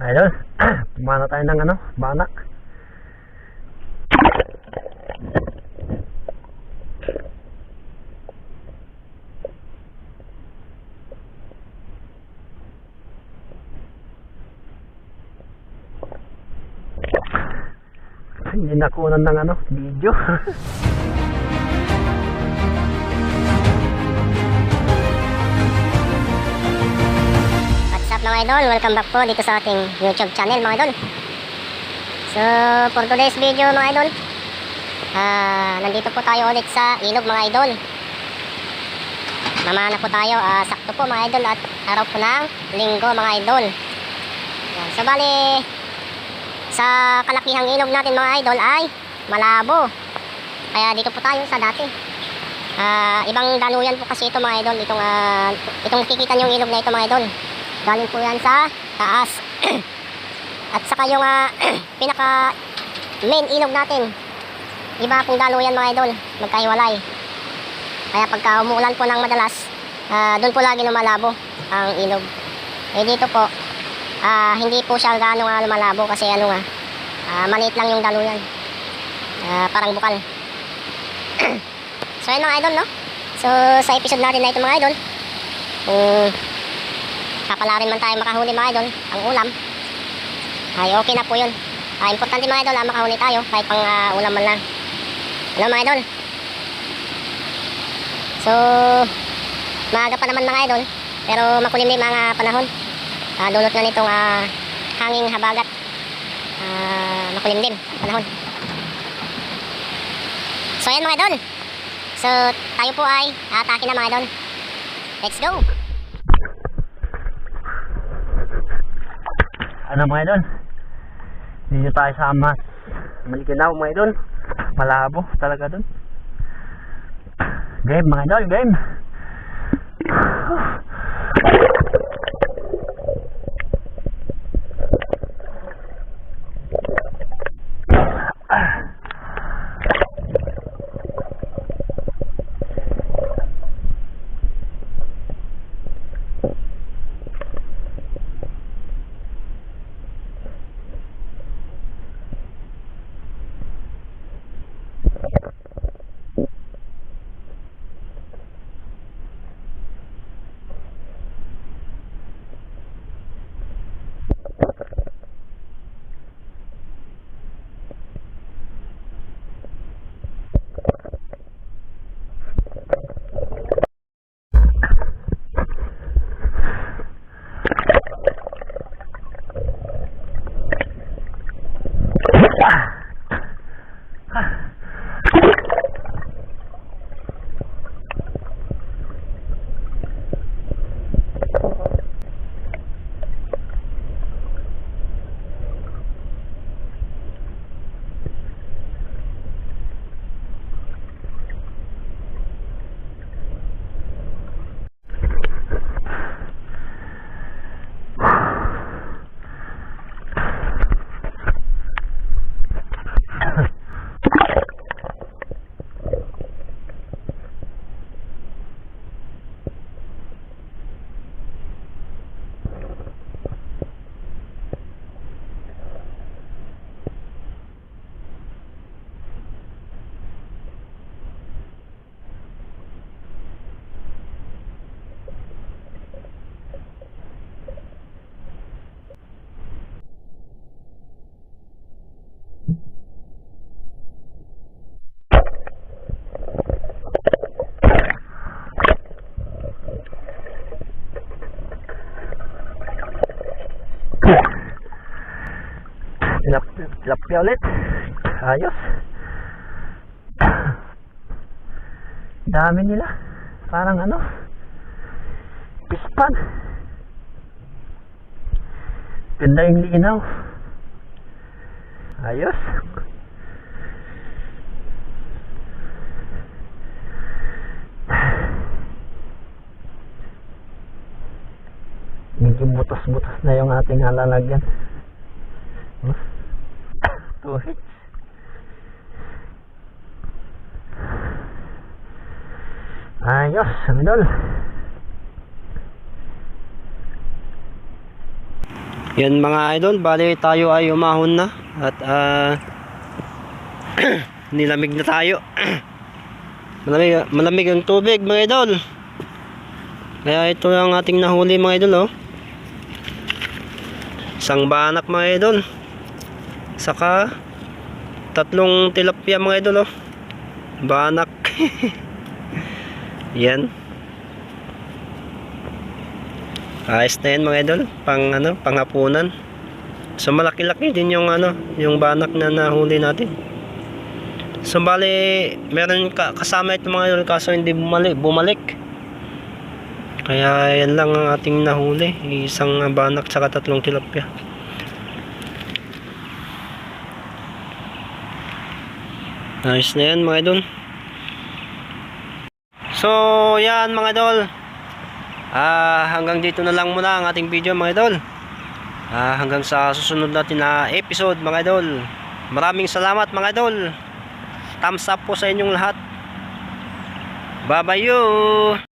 Idol, pumana tayo ng ano, banak. Hindi nakunan ng ano, video. What's up mga idol? Welcome back po dito sa ating YouTube channel mga idol. So for today's video mga idol, nandito po tayo ulit sa ilog mga idol. Mamana po tayo, sakto po mga idol at araw po ng linggo mga idol. Yan. So bali, sa kalakihang ilog natin mga idol ay malabo. Kaya dito po tayo sa dati. Ibang daluyan po kasi ito mga idol. Itong nakikita nyo yung ilog na ito mga idol. Galing po yan sa taas. At saka yung pinaka main ilog natin, iba pong daluyan mga idol, magkahiwalay. Kaya pagka umuulan po ng madalas, doon po lagi lumalabo ang ilog. Eh dito po, hindi po siya gaano lumalabo kasi maliit lang yung daluyan. Parang bukal. So ayun mga idol, no? So sa episode natin na ito mga idol, kapalarin man tayo makahuli mga idol, ang ulam ay okay na po yun. Importante mga idol, makahuli tayo kahit pang ulam man lang. Ano mga idol? So maaga pa naman mga idol, pero makulimlim ang panahon. Dulot na nitong hanging habagat. Makulimlim panahon. So ayan mga idol, so tayo po ay atake na mga idol. Let's go! Ano mga idol, dito tayo sa mas Maliganaw mga idol. Malabo talaga dun. Game mga idol, game. Tilapia ulit. Ayos. Dami nila. Parang pispan. Ganda yung linaw. Ayos. Medyo butas-butas na yung ating halalagyan. Two hits. Ayos, idol. Yan mga idol, bali tayo ay umahon na at nilamig na tayo. Malamig ang tubig mga idol. Kaya ito ang ating nahuli mga idol, oh. Isang banak mga idol. Saka 3 tilapia mga idol, oh. Banak. Yan. Ayos na yan mga idol, panghapunan. So malaki-laki din yung yung banak na nahuli natin. So bali, meron kasama ito mga idol, kaso hindi bumalik. Kaya yan lang ang ating nahuli, isang banak saka 3 tilapia. Ayos na yan mga idol. So yan mga idol, hanggang dito na lang muna ang ating video mga idol. Hanggang sa susunod natin na episode mga idol. Maraming salamat mga idol. Thumbs up po sa inyong lahat. Bye bye you.